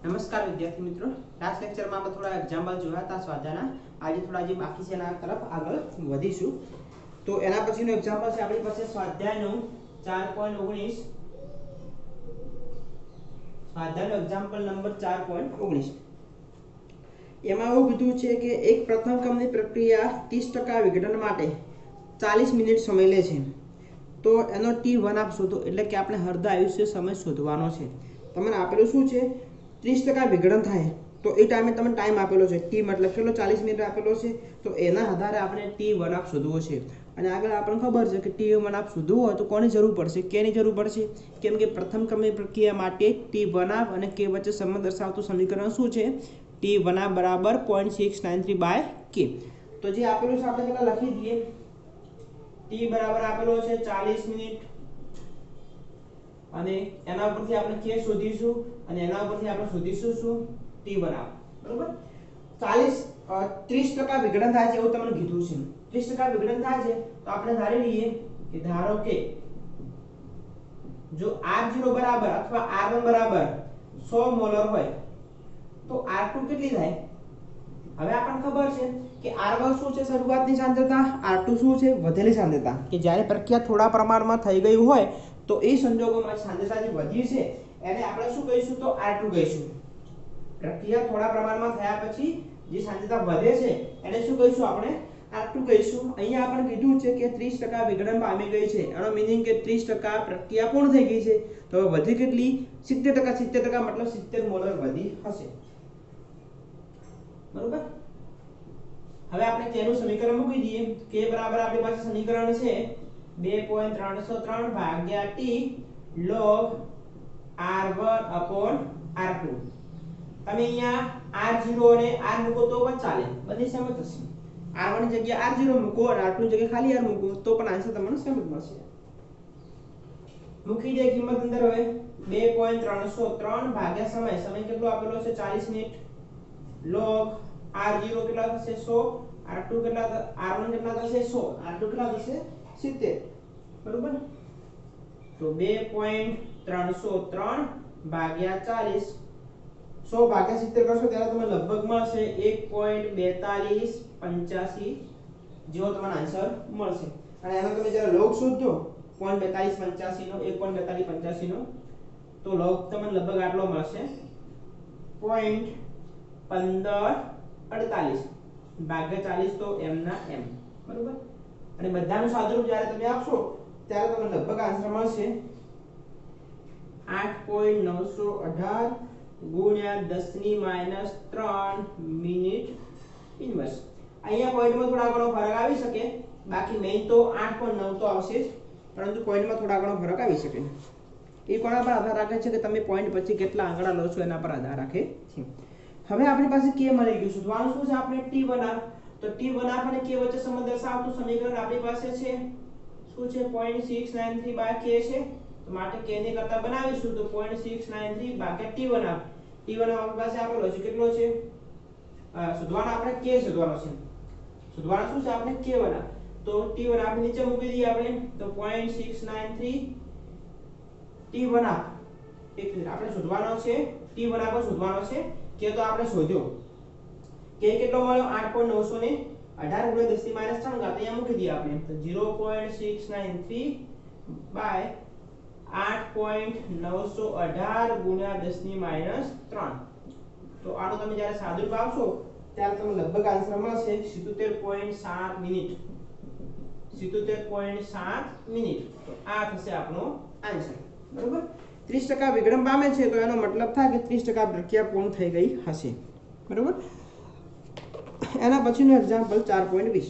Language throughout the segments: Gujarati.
नमस्कार विद्यार्थी मित्रों, लास्ट लेक्चर में આપણે થોડા એક્ઝામ્પલ જોયા હતા સ્વાધ્યાયના। આજે થોડા જે બાકી છે એના તરફ આગળ વધીશું। તો એના પછીનો એક્ઝામ્પલ છે આપણી પાસે સ્વાધ્યાયનું 4.19 સ્વાધ્યાયનો એક્ઝામ્પલ નંબર 4.19 એમાં એવું કીધું છે કે એક પ્રથમ ક્રમની પ્રક્રિયા 30% વિઘટન માટે 40 મિનિટ સમય લે છે। તો એનો t1 આપ શોધો, એટલે કે આપણે અર્ધ આયુષ્ય સમય શોધવાનો છે। તમને આપેલું શું છે 30% વિઘટન થાય તો એ ટાઈમે તમને ટાઈમ આપેલો છે t मतलब કેટલો 40 મિનિટ આપેલો છે। તો એના આધારે આપણે t1 આપ શોધવો છે। અને આગળ આપણને ખબર છે કે t1 આપ શોધવો હોય તો કોની જરૂર પડશે, k ની જરૂર પડશે। કેમ કે પ્રથમ ક્રમની પ્રક્રિયા માટે t1 આપ અને k વચ્ચે સંબંધ દર્શાવતું સમીકરણ શું છે, t1 આપ બરાબર 0.693/k। તો જે આપેલું છે આપણે પહેલા લખી દઈએ। t બરાબર આપેલો છે 40 મિનિટ અને એના ઉપરથી આપણે k શોધીશું અને એના ઉપરથી આપણે શોધીશું શું t1 આપ, બરોબર। 30% વિઘટન થાય છે એવું તમને કીધું છે। 30% વિઘટન થાય છે તો આપણે ધારી લઈએ કે ધારો કે જો r0 બરાબર અથવા r1 બરાબર 100 મોલર હોય તો r2 કેટલી થાય। હવે આપણને ખબર છે કે r1 શું છે શરૂઆતની સાંદ્રતા, r2 શું છે વધેલી સાંદ્રતા। કે જ્યારે પ્રક્રિયા થોડા પ્રમાણમાં થઈ ગઈ હોય તો એ સંજોગોમાં સાંદ્રતા જે વધી છે એને આપણે શું કહીશું તો r2 કહીશું। પ્રક્રિયા થોડા પ્રમાણમાં થયા પછી જે સાંદ્રતા વધે છે એને શું કહીશું આપણે r2 કહીશું। અહીંયા આપણે કીધું છે કે 30% વિઘટન પામી ગઈ છે, એનો મીનિંગ કે 30% પ્રક્રિયા પૂર્ણ થઈ ગઈ છે। તો વધી કેટલી 70%, 70% મતલબ 70 મોલર વધી હશે, બરોબર। હવે આપણે k નું સમીકરણ મૂકી દઈએ। k બરાબર આપણી પાસે સમીકરણ છે 2.303 ભાગ્યા t log r1/r2। તમે અહીંયા r0 અને r મૂકો તો પણ ચાલે, બધી સેમ જ થશે। r1 ની જગ્યાએ r0 મૂકો અને r2 ની જગ્યાએ ખાલી r મૂકો તો પણ આન્સર તમને સેમ જ મળશે। મૂકી દે કિંમત અંદર। હવે 2.303 ભાગ્યા સમય કેટલો આપેલો છે 40 મિનિટ log r0 કેટલા થશે 100, r2 કેટલા r1 કેટલા થશે 100, r2 કેટલા થશે 70, બરોબર। તો 2.303 ભાગ્યા 40 100 ભાગ્યા 70 કરશો ત્યારે તમને લગભગ મળશે 1.4285 જેવો તમને આન્સર મળશે। અને એનો તમે જ્યારે લોગ શોધજો 0.4285 નો 1.4285 નો તો લોગ તમને લગભગ આટલો મળશે 0.1548 ભાગ્યા 40 તો m ના m, બરોબર। અને બધાનું સાદુરૂપ જ્યારે તમે આપશો ત્યારે તમને લગભગ આન્સર મળશે 8.918 ગુણ્યા 10⁻³ મિનિટ ઇન્વર્સ। અહીંયા પોઈન્ટમાં થોડા ઘણો ફરક આવી શકે, બાકી મેઈન તો 8.9 તો આવશે જ, પરંતુ પોઈન્ટમાં થોડા ઘણો ફરક આવી શકે। એ કોના પર આધાર રાખે છે કે તમે પોઈન્ટ પછી કેટલા આંકડા લો છો એના પર આધાર રાખે છે। હવે આપણી પાસે k મળી ગયું છે, શોધવાનું શું છે આપણે t1 આપ। તો t1 આપ અને k વચ્ચે સંબંધ દર્શાવતું સમીકરણ આપણી પાસે છે શું છે 0.693/k છે। તો માટે k ને કરતા બનાવીશું તો 0.693 t1 આપ। t1 આપણી પાસે આપેલો છે કેટલો છે, શોધવાનો આપણે k શોધવાનો છે, શોધવાનું શું છે આપણે k1 આપ। તો t1 આપણે નીચે મૂકી દઈએ આપણે તો 0.693 t1 આપ। એક મિનિટ આપણે શોધવાનો છે t1 આપ શોધવાનો છે, k તો આપણે શોધ્યો, k કેટલો મળ્યો 8.918 ગુણ્યા 10⁻³ અહીંયા મૂકી દઈએ આપણે તો 0.693 બાય 8.918 ગુણ્યા 10⁻³। તો આનો તમે જ્યારે સાદુરૂપ આપશો ત્યારે તમને લગભગ આન્સર મળશે 77.7 મિનિટ, 77.7 મિનિટ। તો આ થશે આપણો આન્સર, બરોબર। 30% વિઘટન પામે છે તો એનો મતલબ થાય કે 30% પ્રક્રિયા પૂર્ણ થઈ ગઈ હશે, બરોબર। એના પછીનું એક્ઝામ્પલ 4.20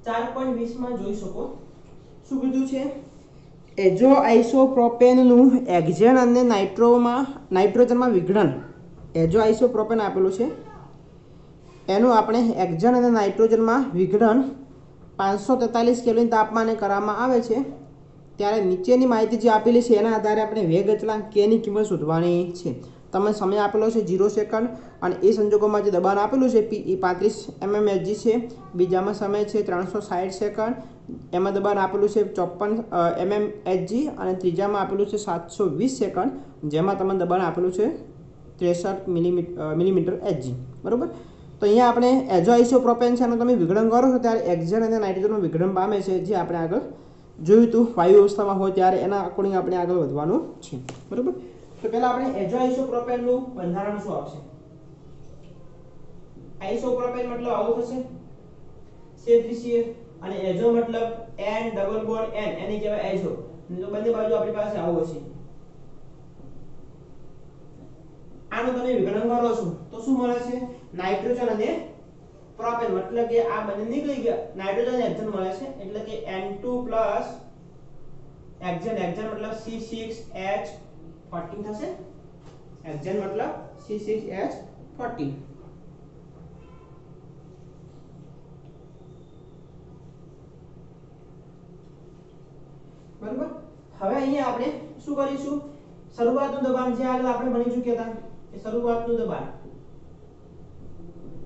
4.20 માં જોઈ શકો શું કીધું છે એઝો આઇસોપ્રોપેનનું હેક્ઝેન અને નાઇટ્રોજનમાં વિઘટન। એઝો આઇસોપ્રોપેન આપેલું છે, એનું આપણે હેક્ઝેન અને નાઇટ્રોજનમાં વિઘટન 543 કેલ્વિન તાપમાને કરવામાં આવે છે। ત્યારે નીચેની માહિતી જે આપેલી છે એના આધારે આપણે વેગ અચળાંક k ની કિંમત શોધવાની છે। તમને સમય આપેલો છે 0 સેકન્ડ અને એ સંજોગોમાં જે દબાણ આપેલું છે પી એ 35 mmHg છે, બીજામાં સમય છે 360 સેકન્ડ, એમાં દબાણ આપેલું છે 54 mmHg અને ત્રીજામાં આપેલું છે 720 સેકન્ડ, જેમાં તમને દબાણ આપેલું છે 63 મિલીમીટર Hg, બરાબર. તો અહીંયા આપણે એઝો આઇસોપ્રોપેન છે, તમે વિઘટન કરો છો ત્યારે ઓક્સિજન અને નાઇટ્રોજનનું વિઘટન પામે છે, જે આપણે આગળ જોયું હતું વાયુ અવસ્થામાં હોય ત્યારે એના અકોર્ડિંગ આપણે આગળ વધવાનું છે, બરાબર. તો પહેલા આપણે એઝો આઇસોપ્રોપેનનું બંધારણ શું આવશે? આઇસોપ્રોપેન મતલબ આવું થશે C3CH અને એઝો મતલબ N ડબલ બોન્ડ N, એની કહેવાય એઝો. તો બંને બાજુ આપણી પાસે આવું હશે. આનું તમે વિઘટન કરો છો તો શું મળે છે? નાઇટ્રોજન અને પ્રોપેન, મતલબ કે આ બંને નીકળી ગયા, નાઇટ્રોજન અને ઓક્સિજન મળે છે, એટલે કે N2 પ્લસ ઓક્સિજન મતલબ C6H14 થશે. ઓક્સિજન મતલબ C6H14. બરાબર. હવે અહીંયા આપણે શું કરીશું? શરૂઆતનું દબાણ જે આગળ આપણે ભણી ચૂક્યા હતા એ શરૂઆતનું દબાણ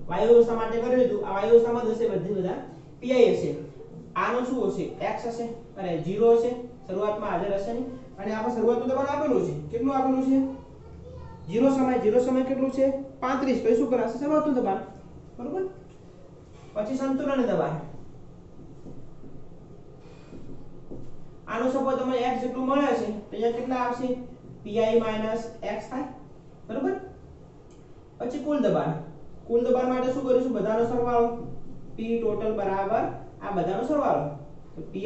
વાયુ અવસ્થા માટે કર્યું હતું. આ વાયુ અવસ્થામાં હશે બધા pi હશે. આનો શું હશે? x હશે, અરે 0 હશે, શરૂઆતમાં હાજર હશે નહીં. અને આપણે શરૂઆતનું દબાણ આપેલું છે, કેટલું આપેલું છે? 0 સમય કેટલું છે? 35. તો શું કરાશે? શરૂઆતનું દબાણ, બરાબર. પછી સંતુલન દબાણ, આનો સપોઝ તમને x જેટલું મળે છે તો અહીંયા કેટલા આવશે? pi x થાય, બરાબર. પછી કુલ દબાણ માટે શું કરીશું? બધાનો સરવાળો, p ટોટલ બરાબર આ બધાનો સરવાળો, તો pi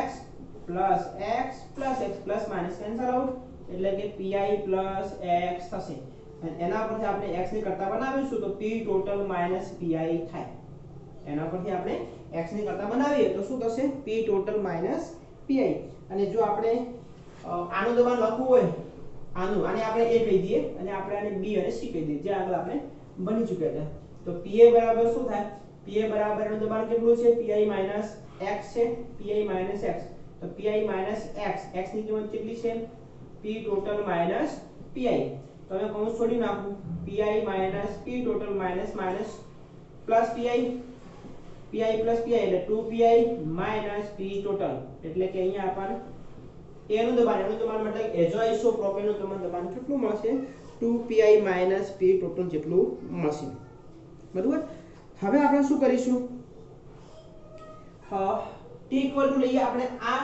x plus x plus x plus minus cancel out, એટલે કે pi પ્લસ x થશે. અને એના પરથી આપણે x ની કરતા બનાવીશું તો p ટોટલ માઈનસ pi થાય. એના પરથી આપણે x ની કરતા બનાવીએ તો શું થશે? p total minus pi. અને જો આપણે આનું દબાણ લખવું હોય, આને આપણે a કહી દઈએ અને આપણે આને b અને c કહી દઈએ, જે આગળ આપણે બની ચૂક્યા હતા. તો pa બરાબર શું થાય? pa બરાબર એનું દબાણ કેટલું છે? pi x છે, pi x. તો pi x, x ની કિંમત કેટલી છે? p total minus pi. તો હવે કૌંસ છોડી નાખું, pi p total minus plus pi plus pi એટલે 2pi p ટોટલ, એટલે કે અહીંયા આપણને એનું દબાણ મતલબ એઝો આઇસોપ્રોપેનનું દબાણ કેટલું મળશે? 2pi p ટોટલ જેટલું મળશે, બરાબર. હવે આપણે શું કરીશું? t ઇક્વલ ટુ લઈએ આપણે. આ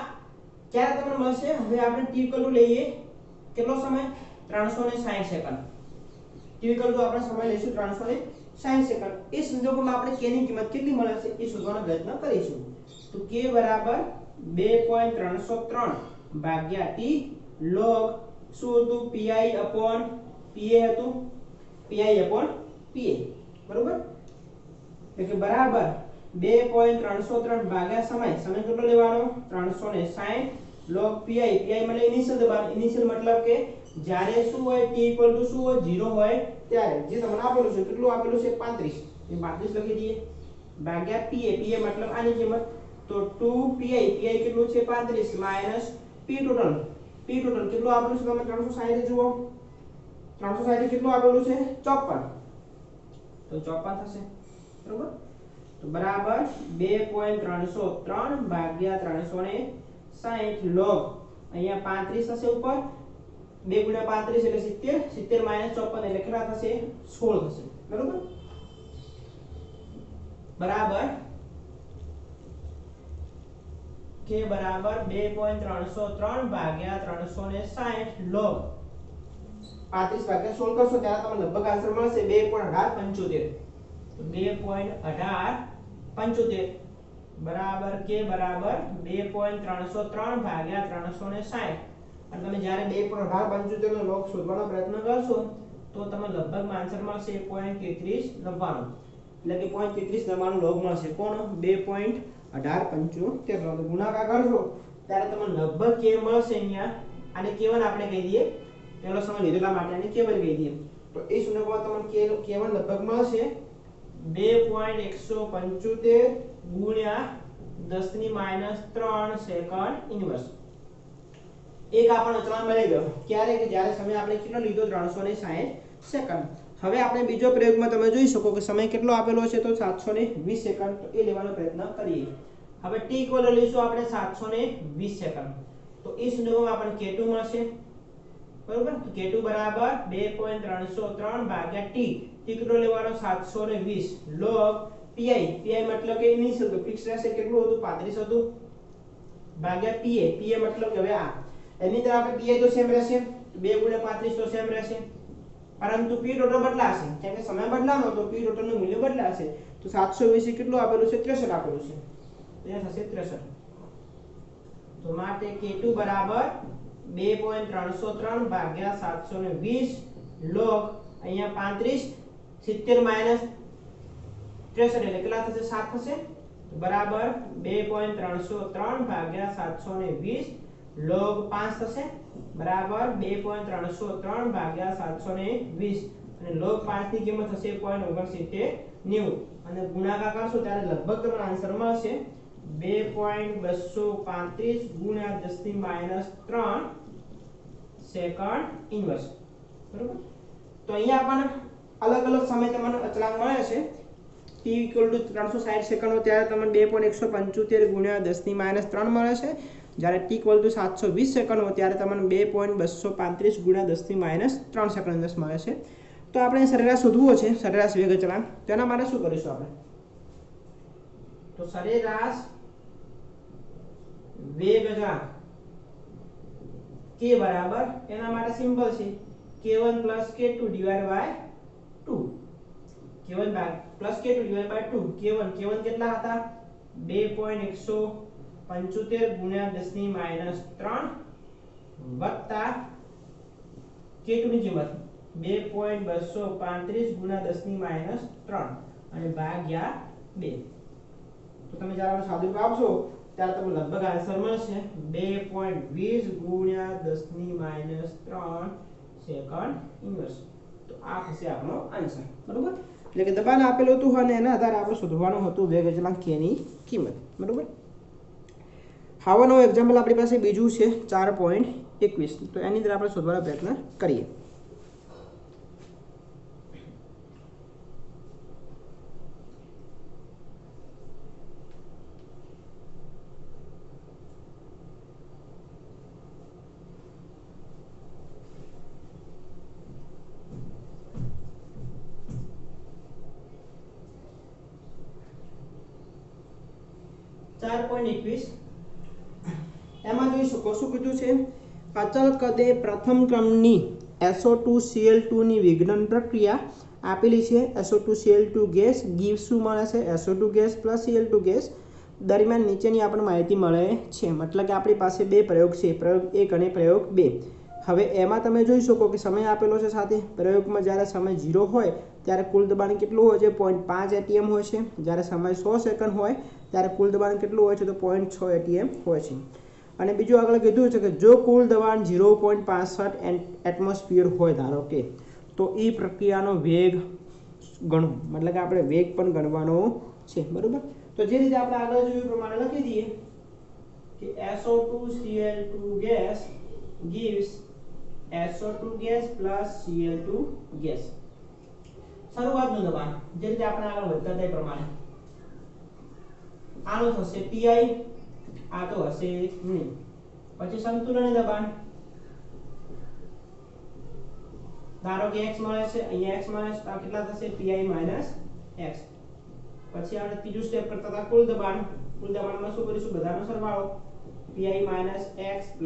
ક્યારે તમને મળશે? હવે આપણે t ઇક્વલ ટુ લઈએ કેટલો સમય? 360 સેકન્ડ. t ઇક્વલ ટુ આપણે સમય લઈશું 360 સેકન્ડ. એ સંજોગોમાં આપણે k ની કિંમત કેટલી મળે છે એ શોધવાનો પ્રયત્ન કરીશું. તો k બરાબર 2.303 ભાગ્યા t log શું હતું? pi upon pa હતું, pi upon pa, બરોબર. એટલે કે બરાબર 2.303 ભાગ્યા સમય કેટલો લેવાનો? 360 log pi મતલબ ઇનિશિયલ દબાણ. ઇનિશિયલ મતલબ કે જ્યારે શું હોય? t ઇક્વલ ટુ શું હોય? 0 હોય ત્યારે. જે તમને આપેલું છે, કેટલું આપેલું છે? 35. એ 35 લખી દઈએ ભાગ્યા pa મતલબ આની કિંમત, તો 2pi કેટલું છે? 35 માઈનસ p ટોટલ કેટલું આપેલું છે? તમે 360 જુઓ, 360 કેટલું આપેલું છે? 54. તો 54 થશે, બરોબર. તો બરાબર 2.303 ભાગ્યા 360 log અહીંયા 35 થશે ઉપર, 2 * 35 એટલે 70, 70 - 54 એટલે કેટલા થશે? 16 થશે, બરોબર. બરાબર k બરાબર 2.303 ભાગ્યા 360 log 35 ભાગ્યા 16 કરશો ત્યારે તમને લગભગ આન્સર મળશે 2.1875. તો 2.1875 બરાબર k બરાબર 2.303 ભાગ્યા 360. અને તમે જ્યારે 2.1875 નો log શોધવાનો પ્રયત્ન કરશો તો તમને લગભગ આન્સર મળશે 0.33 એટલે કે 0.33 log મળશે. કોનો? 2.1875 ગુણાકાર કરશો ત્યારે તમને લગભગ k મળશે. અહીંયા આને k1 આપણે કહી દઈએ, પહેલો સમય લીધેલા માટે આને k1 કહી દઈએ. તો એ સંદર્ભમાં તમને k1 લગભગ મળશે 2.175 ગુણ્યા 10 ની -3 સેકન્ડ ઇન્વર્સ. એક આપણો અચળાંક મળી ગયો ક્યારે કે જ્યારે સમય આપણે કેટલો લીધો 360 સેકન્ડ. હવે આપણે બીજો પ્રયોગમાં તમે જોઈ શકો કે સમય કેટલો આપેલો છે તો 720 સેકન્ડ. તો એ લેવાનો પ્રયત્ન કરીએ. હવે t ઇક્વલ લઈશું આપણે 720 સેકન્ડ. તો એ સંદર્ભમાં આપણને k2 મળશે. બરોબર. તો k2 બરાબર 2.303 ભાગ્યા t. t કેટલો લેવાનો 720 log pi. pi મતલબ કે ઇનિશિયલ તો ફિક્સ રહેશે કેટલું હતું 35 હતું ભાગ્યા pa. pa મતલબ કે હવે આ એની અંદર આપણે pi તો સેમ રહેશે 2 * 35 તો સેમ રહેશે પરંતુ p ટોટલ બદલાશે કેમ કે સમય બદલાનો તો p ટોટલ નું મૂલ્ય બદલાશે. તો 720 કેટલું આપેલું છે 63 આપેલું છે. અહીંયા થશે 63. તો માટે k2 બરાબર 2.303 ભાગ્યા 720 log અહીંયા 35 70 માઈનસ 63 એટલે કેટલા થશે 7 થશે. તો બરાબર 2.303 ભાગ્યા 720 log 5 થશે બરાબર 2.303 ભાગ્યા 720 અને log 5 ની કિંમત થશે 0.6990 અને ગુણાકાર કરશો ત્યારે લગભગ તમને આન્સર મળશે 2.235 ગુણ્યા 10⁻³ સેકન્ડ ઇન્વર્સ. બરોબર. તો અહીંયા આપણને અલગ અલગ સમય તમને અચળાંક મળે છે. t = 360 સેકન્ડ હોય ત્યારે તમને 2.175 ગુણ્યા 10⁻³ મળે છે. જ્યારે t = 720 સેકન્ડ હોય ત્યારે તમને 2.235 ગુણ્યા 10⁻³ સેકન્ડ મળે છે. તો આપણે સરેરાશ શોધવો છે સરેરાશ વેગ અચળાંક. તેના માટે શું કરીશું આપણે? તો સરેરાશ વેગ અચળાંક k બરાબર એના માટે સિમ્પલ છે k1 + k2 / 2. k1 + k2 / 2. k1 કેટલા હતા 2.175 ગુણ્યા 10⁻³ વત્તા k2 ની કિંમત 2.235 ગુણ્યા 10⁻³ અને ભાગ્યા 2. તો તમે જ્યારે સાદુરૂપ આપશો ત્યારે તમને લગભગ આન્સર મળશે 2.20 ગુણ્યા 10⁻³ સેકન્ડ ઇન્વર્સ. તો આ થશે આપણો આન્સર. બરોબર. એટલે કે દબાણ આપેલું હતું અને એના આધારે આપણે શોધવાનું હતું વેગ અચળાંક k ની કિંમત. બરોબર. હવે નવું એક્ઝામ્પલ આપણી પાસે બીજું છે 4.21. તો એની અંદર આપણે શોધવાનો પ્રયત્ન કરીએ. એમાં જોઈ શકો શું કીધું છે અચળ કદે પ્રથમ ક્રમની SO2Cl2 ની વિઘટન પ્રક્રિયા આપેલી છે. SO2Cl2 ગેસ ગીવ શું મળે છે SO2 ગેસ + Cl2 ગેસ દરમિયાન નીચેની આપણને માહિતી મળે છે. મતલબ કે આપણી પાસે બે પ્રયોગ છે પ્રયોગ 1 અને પ્રયોગ 2. હવે એમાં તમે જોઈ શકો કે સમય આપેલો છે સાથે. પ્રયોગમાં જ્યારે સમય 0 હોય ત્યારે કુલ દબાણ કેટલું હોય છે 0.5 atm હોય છે. જ્યારે સમય 100 સેકન્ડ હોય ત્યારે કુલ દબાણ કેટલું હોય છે તો 0.6 atm હોય છે. અને બીજું આગળ કીધું છે કે જો કુલ દબાણ 0.65 એટમોસ્ફિયર હોય ધારો કે તો એ પ્રક્રિયાનો વેગ ગણો. મતલબ કે આપણે વેગ પણ ગણવાનો છે. બરોબર. તો જે રીતે આપણે આગળ જોયું પ્રમાણે લખી દઈએ કે SO2Cl2 gas gives SO2 gas plus Cl2 gas. શરૂઆતનું દબાણ જે રીતે આપણે આગળ વધતા તે પ્રમાણે આનું થશે pi આ તો હશે નહીં. પછી સંતુલન દબાણ ધારો કે x મળે છે અહીંયા x મળે છે તો કેટલા થશે pi - x. પછી આપણે ત્રીજું સ્ટેપ કરતા હતા કુલ દબાણમાં શું કરીશું બધાનો સરવાળો pi - x +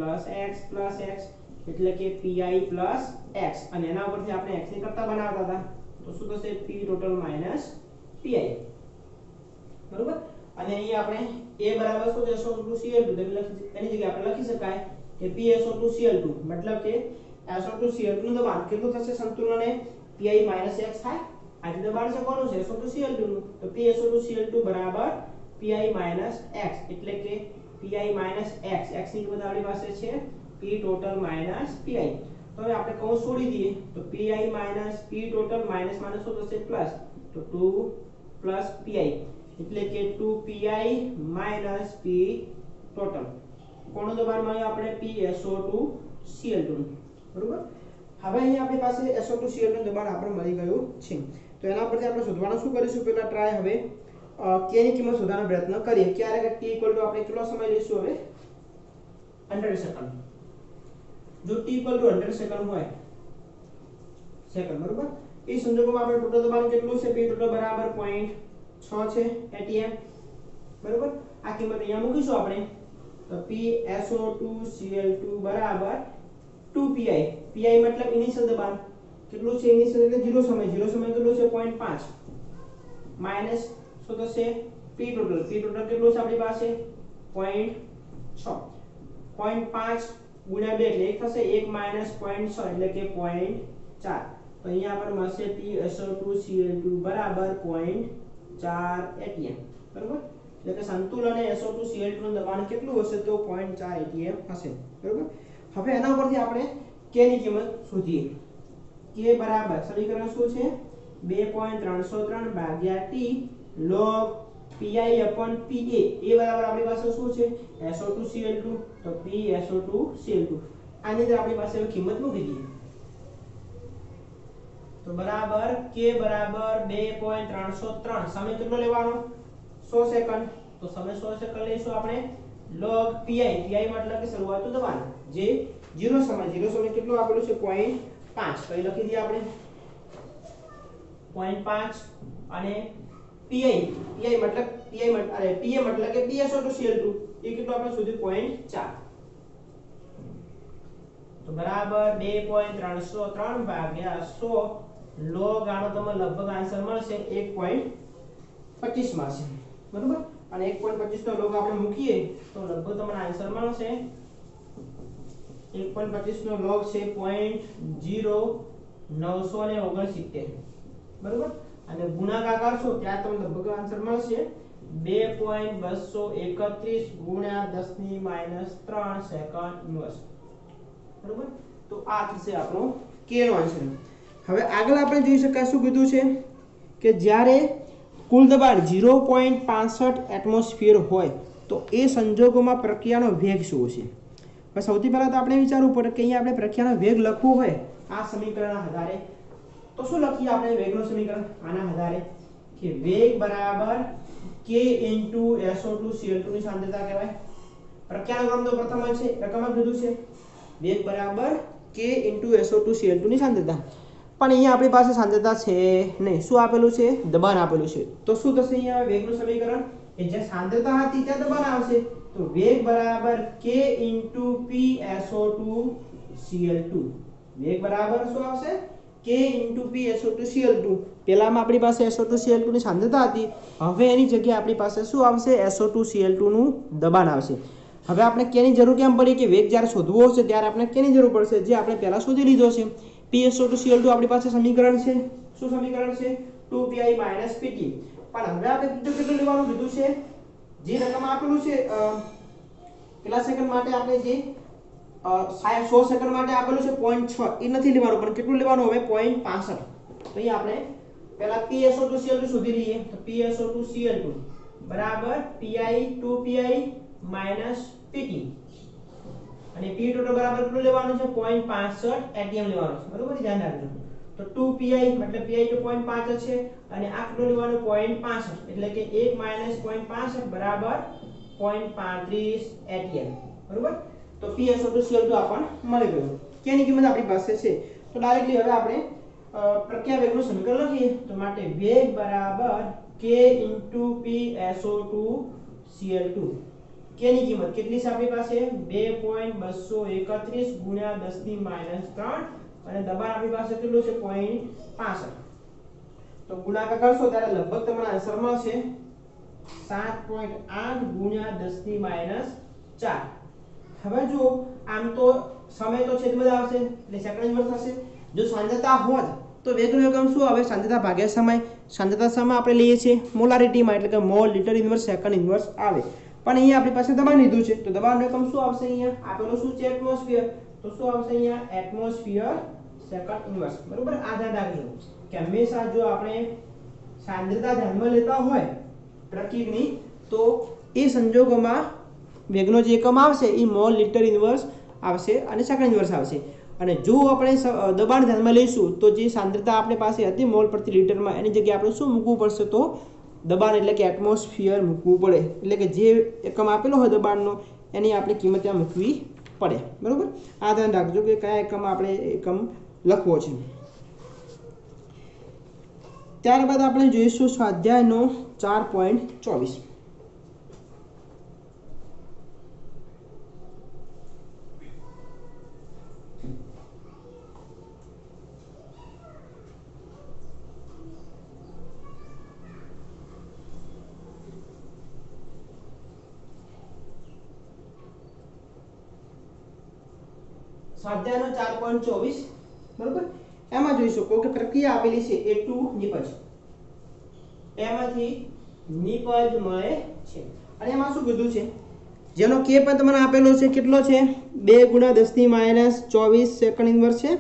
x + x એટલે કે pi + x અને એના ઉપરથી આપણે x ની કરતા બનાવતા હતા તો શું થશે p total - pi. બરોબર. અને અહીં આપણે a બરાબર શું છે SO2Cl2 એની જગ્યાએ આપણે લખી શકાય કે PSO2Cl2 મતલબ કે SO2Cl2 નું દબાણ કેટલું થશે સંતુલને pi - x થાય. આ જે દબાણ છે કોનું છે SO2Cl2 નું તો PSO2Cl2 બરાબર pi - x એટલે કે pi - x x ની કિંમત આપણી પાસે છે p total - pi. તો હવે આપણે કૌંસ છોડી દઈએ તો pi - p total minus minus શું થશે પ્લસ તો 2 + pi એટલે કે 2pi - p total કોનું દબાણ મળ્યું આપણે PSO2Cl2 બરોબર। હવે અહીંયા આપણી પાસે SO2Cl2 નું દબાણ આપણે મળી ગયું છે। તો એના પરથી આપણે શોધવાનું શું કરીશું, પહેલા ટ્રાય હવે k ની કિંમત શોધવાનો પ્રયત્ન કરીએ। ક્યારે કે t આપણે કેટલો સમય લઈશું હવે 100 સેકન્ડ। જો t 100 સેકન્ડ હોય સેકન્ડ બરોબર, એ સંજોગોમાં આપણે ટોટલ દબાણ કેટલું છે, p ટોટલ બરાબર 0.6 છે atm બરોબર। આ કિંમત અહીંયા મૂકીશું આપણે, તો PSO2Cl2 બરાબર 2pi। pi મતલબ ઇનિશિયલ દબાણ કેટલું છે, ઇનિશિયલ એટલે 0 સમય કેટલું છે 0.5 માઈનસ શું થશે p ટોટલ કેટલું છે આપણી પાસે 0.6 0.5 ગુણ્યા 2 એટલે 1 થશે, 1 માઈનસ 0.6 એટલે કે 0.4। તો અહીંયા આપણે મળશે PSO2Cl2 બરાબર 0.4 atm બરોબર। એટલે કે સંતુલન એ SO2Cl2 નું દબાણ કેટલું હશે તો 0.4 atm હશે બરોબર। હવે એના ઉપરથી આપણે k ની કિંમત શોધીએ। k બરાબર સમીકરણ શું છે 2.303 ભાગ્યા t log pi upon pa। એ બરાબર આપણી પાસે શું છે SO2Cl2, તો PSO2Cl2 આની અંદર આપણી પાસે કિંમત મૂકી દઈએ, તો બરાબર k બરાબર 2.303 સમય કેટલો લેવાનો 100 સેકન્ડ। તો સમય 100 સેકન્ડ લઈશું આપણે log pi મતલબ કે શરૂઆતનું દબાણ જે 0 સમય કેટલું આપેલું છે 0.5। તો એ લખી દઈએ આપણે 0.5 અને pa મતલબ કે PSO2Cl2 એ કેટલું આપણે શોધ્યું 0.4। તો બરાબર 2.303 ભાગ્યા 100 log આનો તમને લગભગ આન્સર મળશે 1.25 મળશે બરોબર। અને 1.25 નો log આપણે મૂકીએ તો લગભગ તમને આન્સર મળશે 1.25 નો log છે 0.0969 બરોબર। અને ગુણાકાર કરશો ત્યારે તમને લગભગ આન્સર મળશે 2.231 ગુણ્યા 10 ની -3 સેકન્ડ ઇન્વર્સ બરોબર। તો આ થશે આપણો k નો આન્સર। હવે આગળ આપણે જોઈ શકાય શું કીધું છે કે જ્યારે કુલ દબાણ 0.65 એટમોસ્ફિયર હોય તો એ સંજોગોમાં પ્રક્રિયાનો વેગ શું હશે। બસ સૌથી પહેલા તો આપણે વિચારવું પડે કે અહીંયા આપણે પ્રક્રિયાનો વેગ લખવું હોય આ સમીકરણના આધારે તો શું લખીએ આપણે વેગનું સમીકરણ આના આધારે કે વેગ બરાબર k * SO2Cl2 ની સાંદ્રતા કહેવાય। પ્રક્રિયાનો ક્રમ તો પ્રથમ જ છે રકમ જ કીધું છે વેગ બરાબર k * SO2Cl2 ની સાંદ્રતા, પણ અહીંયા આપણી પાસે સાંદ્રતા છે નહીં, શું આપેલું છે દબાણ આપેલું છે। તો શું થશે અહીંયા વેગનું સમીકરણ કે જ્યાં સાંદ્રતા હતી ત્યાં દબાણ આવશે, તો વેગ બરાબર k * PSO2Cl2 વેગ બરાબર શું આવશે k * PSO2Cl2। પહેલામાં આપણી પાસે SO2Cl2 ની સાંદ્રતા હતી, હવે એની જગ્યાએ આપણી પાસે શું આવશે SO2Cl2 નું દબાણ આવશે। હવે આપણે k ની જરૂર કેમ પડી કે વેગ જ્યારે શોધવો હશે ત્યારે આપણે k ની જરૂર પડશે, જે આપણે પહેલા શોધી લીધો છે। PSO2Cl2 આપણી પાસે સમીકરણ છે, શું સમીકરણ છે 2pi - pt। પણ હવે આપણે કેટલું લેવાનું કીધું છે, જે રકમ આપેલું છે કેટલા સેકન્ડ માટે આપણે જે 100 સેકન્ડ માટે આપેલું છે 0.6 એ નથી લેવાનું, પણ કેટલું લેવાનું હવે 0.65। તો અહીં આપણે પહેલા PSO2Cl2 શોધી લઈએ, તો PSO2Cl2 બરાબર pi 2pi - pt અને p ટોટલ બરાબર કેટલું લેવાનું છે 0.65 atm લેવાનું છે બરોબર, ધ્યાન રાખજો। તો 2pi મતલબ pi તો 0.5 છે અને આ કેટલું લેવાનું 0.65 એટલે કે 1 - 0.65 બરાબર 0.35 atm બરોબર। તો PSO2Cl2 આપણને મળી ગયું, k ની કિંમત આપણી પાસે છે। તો ડાયરેક્ટલી હવે આપણે પ્રક્રિયા વેગનું સમીકરણ લખીએ, તો માટે વેગ બરાબર k * PSO2Cl2 k ની કિંમત કેટલી છે આપણી પાસે 2.231 ગુણ્યા 10 ની -3 અને દબાણ આપણી પાસે કેટલું છે 0.65। તો ગુણાકાર કરશો ત્યારે લગભગ તમને આન્સર મળશે 7.8 ગુણ્યા 10 ની -4। હવે જો આમ તો સમય તો છેદમાં આવશે એટલે સેકન્ડ ઇન્વર્સ થશે, જો સાંદ્રતા હોત તો વેગનો એકમ શું આવે સાંદ્રતા ભાગ્યા સમય। સાંદ્રતા સમય આપણે લઈએ છીએ મોલારિટીમાં એટલે કે mall litre inverse second inverse આવે, પણ અહીંયા આપણી પાસે દબાણ લીધું છે તો દબાણનો એકમ શું આવશે અહીંયા આપેલું શું છે એટમોસ્ફિયર, તો શું આવશે અહીંયા એટમોસ્ફિયર સેકન્ડ ઇન્વર્સ બરોબર। આ ધ્યાન રાખજો કે હંમેશા જો આપણે સાંદ્રતા ધ્યાનમાં લેતા હોય પ્રક્રિયાની તો એ સંજોગોમાં વેગનો જે એકમ આવશે એ મોલ લિટર ઇન્વર્સ આવશે અને સેકન્ડ ઇન્વર્સ આવશે। અને જો આપણે દબાણ ધ્યાનમાં લઈશું તો જે સાંદ્રતા આપણી પાસે હતી મોલ પ્રતિ લિટરમાં એની જગ્યાએ આપણે શું મૂકવું પડશે તો દબાણ એટલે કે એટમોસ્ફિયર મૂકવું પડે। એટલે કે જે એકમ આપેલો હોય દબાણનો એની આપણે કિંમત ત્યાં મૂકવી પડે, બરાબર। આ ધ્યાન રાખજો કે કયા એકમ આપણે એકમ લખવો છે। ત્યારબાદ આપણે જોઈશું સ્વાધ્યાયનો 4.24। સ્વાધ્યાયનો 4.24 બરોબર। એમાં જોઈ શકો કે પ્રક્રિયા આપેલી છે A2 નિપજ, એમાંથી નિપજ મળે છે। અને એમાં શું કીધું છે, જેનો k પદ તમને આપેલો છે કેટલો છે 2 × 10⁻24 સેકન્ડ ઇન્વર્સ છે।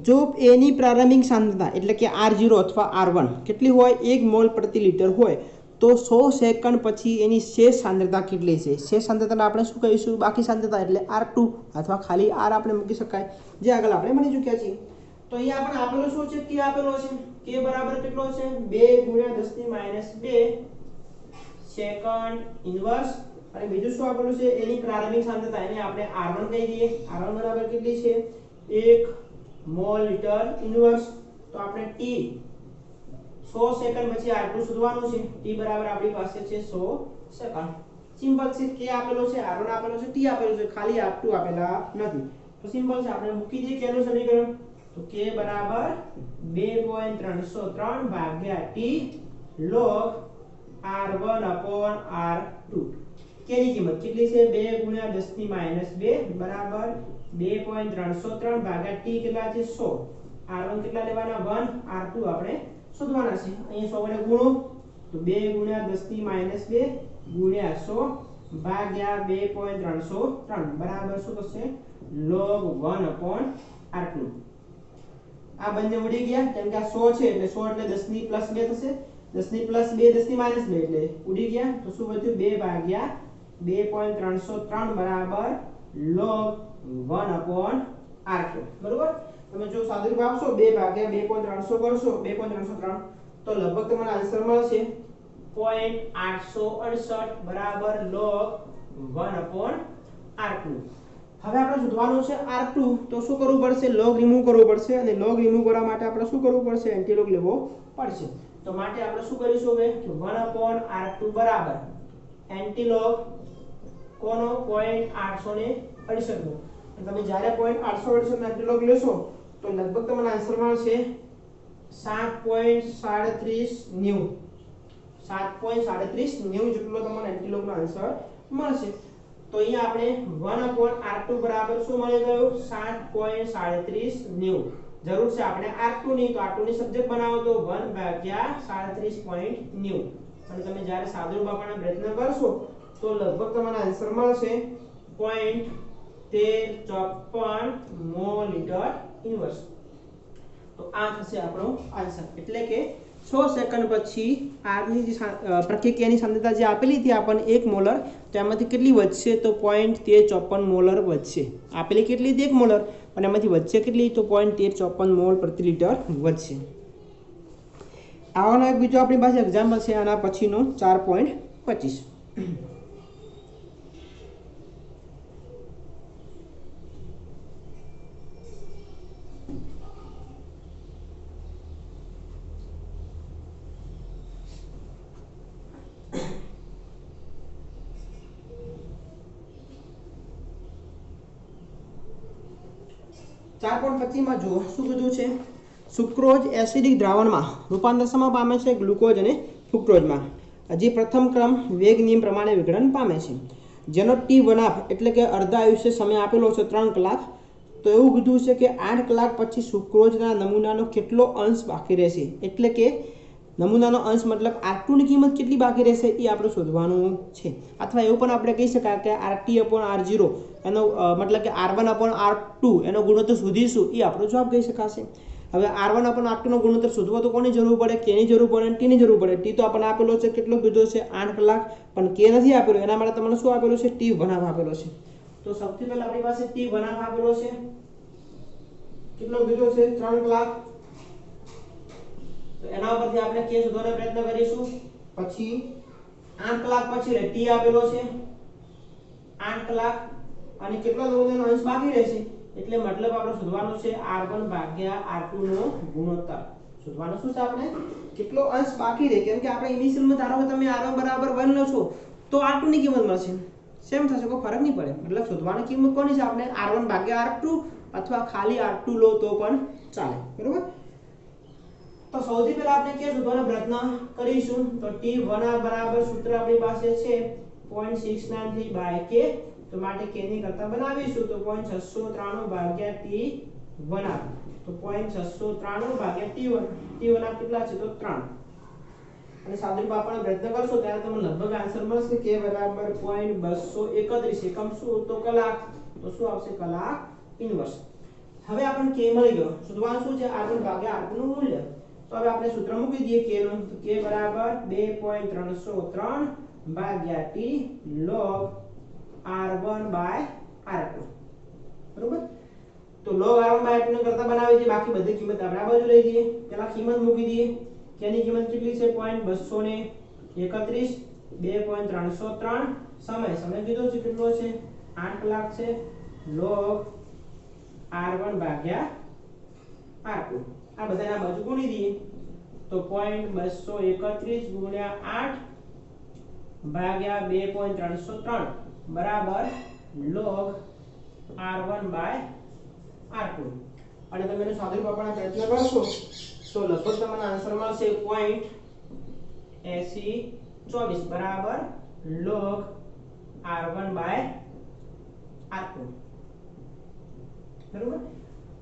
જો A ની પ્રારંભિક સાંદ્રતા એટલે કે R0 અથવા R1 કેટલી હોય 1 મોલ પ્રતિ લિટર હોય તો 100 સેકન્ડ પછી એની શેષ સાંદ્રતા કેટલી છે। શેષ સાંદ્રતાને આપણે શું કહીશું, બાકી સાંદ્રતા એટલે R2 અથવા ખાલી R આપણે મૂકી શકાય, જે આગળ આપણે ભણી ચૂક્યા છીએ। તો અહીંયા આપણે આપેલો શું છે, k આપેલો છે, k બરાબર કેટલો છે 2 × 10⁻2 સેકન્ડ ઇન્વર્સ। અને બીજું શું આપેલું છે એની પ્રારંભિક સાંદ્રતા, એને આપણે R1 કહી દઈએ। R1 બરાબર કેટલી છે 1 મોલ લિટર ઇન્વર્સ। તો આપણે t 100 સેકન્ડ પછી R2 શોધવાનું છે, t બરાબર આપણી પાસે છે 100 સેકન્ડ। સિમ્પલ છે, k આપેલો છે, R1 આપેલો છે, t આપેલો છે, ખાલી R2 આપેલા નથી। તો સિમ્પલ છે, આપણે મૂકી દઈએ k નું સમીકરણ। તો k બરાબર 2.303 ભાગ્યા t log R1/R2। k ની કિંમત કેટલી છે 2 × 10⁻2 બરાબર 2.303 ભાગ્યા t કેટલા છે 100। R1 કેટલા લેવાના 1, R2 આપણે શોધવાના છે। અહીંયા 100 વડે ગુણો તો 2 × 10⁻2 ગુણ્યા 100 ભાગ્યા 2.303 બરાબર શું થશે log 1/R2। આ બંને ઉડી ગયા કેમ કે આ 100 છે એટલે 100 એટલે 10 ની પ્લસ 2 થશે, 10 ની પ્લસ 2 10 ની માઈનસ 2 એટલે ઉડી ગયા। તો શું વધ્યું 2 ભાગ્યા 2.303 બરાબર log 1/R2 બરોબર। તમે જો સાદુરૂપ આપશો 2 ભાગ્યા 2.300 કરશો 2.303 તો લગભગ તમને આન્સર મળશે 0.868 બરાબર log 1/R2। હવે આપણે શોધવાનું છે R2, તો શું કરવું પડશે log રિમૂવ કરવો પડશે, અને log રિમૂવ કરવા માટે આપણે શું કરવું પડશે એન્ટીલોગ લેવો પડશે। તો માટે આપણે શું કરીશું હવે કે 1/R2 બરાબર એન્ટીલોગ કોનો 0.868 નો। તમે જ્યારે 0.868 નો એન્ટીલોગ લેશો તો લગભગ તમને આન્સર મળશે 7.3790 જેટલો તમને એન્ટીલોગ નો આન્સર મળશે। તો અહીંયા આપણે 1/R2 બરાબર શું મળી ગયું 7.3790। જરૂર છે આપણે R2 ની, તો R2 ની સબ્જેક્ટ બનાવો તો 1/37.90। અને તમે જ્યારે સાદુરૂપ આપવાનો પ્રયત્ન કરશો તો લગભગ તમને આન્સર મળશે 0.1354 મોલ લિટર ઇન્વર્સ। તો આ થશે આપણો આન્સર। એટલે કે 100 સેકન્ડ પછી R ની જે પ્રતિક્રિયાની સાંદ્રતા જે આપેલી હતી આપણને 1 મોલર, તો એમાંથી કેટલી વધશે તો 0.1354 મોલર વધશે। આપેલી કેટલી હતી 1 મોલર, અને એમાંથી વધશે કેટલી તો 0.1354 મોલ પ્રતિ લિટર વધશે। આવાનો એક બીજો આપણી પાસે એક્ઝામ્પલ છે આના પછીનો 4.25। માં જુઓ શું કીધું છે, સુક્રોઝ એસિડિક દ્રાવણમાં રૂપાંતર પામે છે ગ્લુકોઝ અને ફ્રુક્ટોઝમાં। જે પ્રથમ ક્રમ વેગ નિયમ પ્રમાણે વિઘટન પામે છે, જેનો T1 એટલે કે અર્ધ આયુષ્ય સમય આપેલો છે 3 કલાક। તો એવું કીધું છે કે 8 કલાક પછી સુક્રોઝના નમૂનાનો કેટલો અંશ બાકી રહેશે, એટલે કે નમૂનાનો અંશ મતલબ R2 ની કિંમત કેટલી બાકી રહેશે એ આપણે શોધવાનું છે। અથવા એવું પણ આપણે કહી શકાય કે RT/R0 એનો મતલબ કે R1/R2 એનો ગુણોત્તર શોધીશું એ આપણો જવાબ કહી શકાશે। હવે r1 अपन r2 નો ગુણોત્તર શોધવો તો કોની જરૂર પડે k ની જરૂર પડે અને t ની જરૂર પડે t તો આપણને આપેલો છે કેટલો કીધો છે 8 કલાક પણ k નથી આપેલો એના માટે તમને શું આપેલું છે t બનાવ આપેલો છે તો સૌથી પહેલા આપણી પાસે t બનાવ આપેલો છે કેટલો કીધો છે 3 કલાક તો એના ઉપરથી આપણે k શોધવાનો પ્રયત્ન કરીશું પછી 8 કલાક પછી t આપેલો છે 8 કલાક અને કેટલો લોગનો અંશ બાકી રહેશે એટલે મતલબ આપણે શોધવાનું છે r1 ભાગ્યા r2 નો ગુણોત્તર શોધવાનું શું છે આપણે કેટલો અંશ બાકી રહે કેમ કે આપણે ઇનિશિયલમાં ધારો કે તમે r1 બરાબર 1 લો છો તો r2 ની કિંમત મળશે સેમ થશે કોઈ ફરક નહીં પડે મતલબ શોધવાની કિંમત કોની છે આપણે r1 ભાગ્યા r2 અથવા ખાલી r2 લો તો પણ ચાલે બરોબર તો સૌથી પહેલા આપણે કે શોધવાનો પ્રયત્ન કરીશું તો t1 બરાબર સૂત્ર આપણી પાસે છે 0.693 k તો માટે k ની કરતા બનાવીશું તો 0.693 ભાગ્યા t1 તો 0.693 ભાગ્યા t1 કેટલા છે તો 3 અને સાદુરૂપ આપવાનો પ્રયત્ન કરશો ત્યારે તમને લગભગ આન્સર મળશે k બરાબર 0.231 એકમ શું તો કલાક તો શું આવશે કલાક ઇન્વર્સ હવે આપણને k મળી ગયો શોધવાનું શું છે r1 ભાગ્યા r2 નું મૂલ્ય તો હવે આપણે સૂત્ર મૂકી દઈએ k નું તો k બરાબર 2.303 ભાગ્યા t log r1 by r2 બરોબર તો log r1 બાય r2 ને કરતા બનાવી દઈએ બાકી બધી કિંમત આપણે આ બાજુ લઈ જઈએ પહેલા કિંમત મૂકી દઈએ k ની કિંમત કેટલી છે 0.231 2.303 સમય કીધો છે કેટલો છે 8 કલાક છે log r1 ભાગ્યા r2 આ બધાના બાજુ ગુણી દઈએ તો 0.231 ગુણ્યા 8 ભાગ્યા 2.303 બરાબર log r1 બાય r2 અને તમે એનો સાદુરૂપ આપવાનો પ્રયત્ન કરશો તો લગભગ તમને આન્સર મળશે 0.8024 બરાબર log r1 બાય r2 બરોબર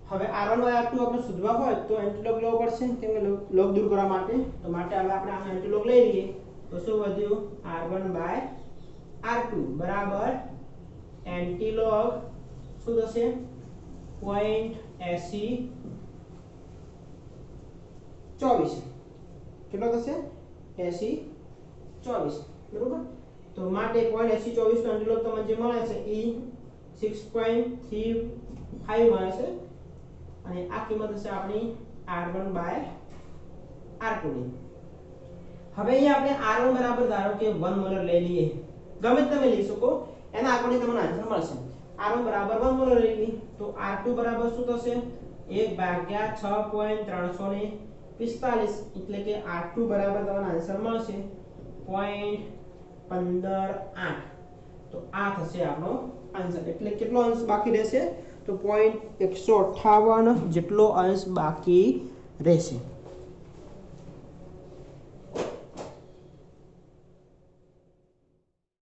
હવે r1 બાય r2 આપણે શોધવા હોય તો એન્ટિલોગ લેવો પડશે કેમ કે લોગ દૂર કરવા માટે તો માટે હવે આપણે આનો એન્ટિલોગ લઈ લઈએ તો શું વધ્યું r1 બાય r2 બરાબર એન્ટિલોગ શું થશે 0.8024 કેટલો થશે 8024 બરોબર તો માટે 0.8024 નો એન્ટિલોગ તમને જે મળે છે એ 6.35 મળે છે અને આ કિંમત હશે આપણી r1 બાય r2 ની હવે અહીંયા આપણે r1 બરાબર ધારો કે 1 મોલર લઈ લઈએ ગમે તમે લઈ શકો એના આપણને તમને આન્સર મળશે r1 બરાબર 1 મોલર લઈ લી તો r2 બરાબર શું થશે 1 ભાગ્યા 6.345 એટલે કે r2 બરાબર તમને આન્સર મળશે 0.158 તો આ થશે આપણો આન્સર એટલે કેટલો અંશ બાકી રહેશે તો 0.158 જેટલો અંશ બાકી રહેશે